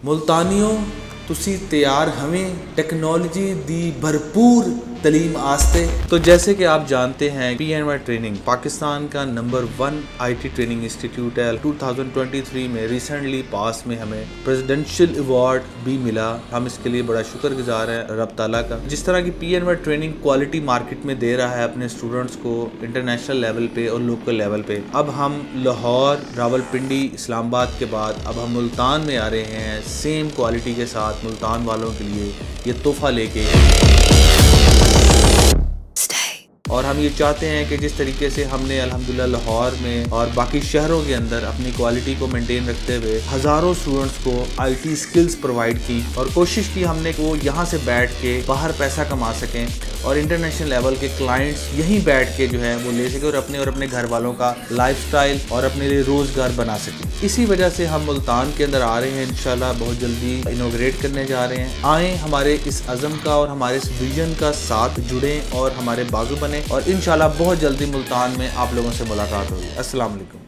मुल्तानियों तुसी तैयार हमें टेक्नोलॉजी दी भरपूर तलीम आस्ते। तो जैसे कि आप जानते हैं PNY ट्रेनिंग पाकिस्तान का नंबर 1 IT ट्रेनिंग इंस्टीट्यूट है। 2023 में रिसेंटली पास में हमें प्रेसिडेंशियल अवार्ड भी मिला। हम इसके लिए बड़ा शुक्रगुजार हैं रब ताला का। जिस तरह की PNY ट्रेनिंग क्वालिटी मार्केट में दे रहा है अपने स्टूडेंट्स को इंटरनेशनल लेवल पे और लोकल लेवल पे, अब हम लाहौर, रावलपिंडी, इस्लामाबाद के बाद अब हम मुल्तान में आ रहे हैं सेम क्वालिटी के साथ मुल्तान वालों के लिए ये तोहफा लेके। और हम ये चाहते हैं कि जिस तरीके से हमने अल्हम्दुलिल्लाह लाहौर में और बाकी शहरों के अंदर अपनी क्वालिटी को मेंटेन रखते हुए हज़ारों स्टूडेंट्स को IT स्किल्स प्रोवाइड की और कोशिश की हमने वो यहाँ से बैठ के बाहर पैसा कमा सकें और इंटरनेशनल लेवल के क्लाइंट्स यहीं बैठ के जो है वो ले सकें और अपने घर वालों का लाइफस्टाइल और अपने लिए रोज़गार बना सकें। इसी वजह से हम मुल्तान के अंदर आ रहे हैं, इंशाल्लाह बहुत जल्दी इनॉग्रेट करने जा रहे हैं। आएँ हमारे इस अज़म का और हमारे इस विजन का साथ जुड़ें और हमारे बाजू बने और इंशाल्लाह बहुत जल्दी मुल्तान में आप लोगों से मुलाकात होगी। अस्सलाम वालेकुम।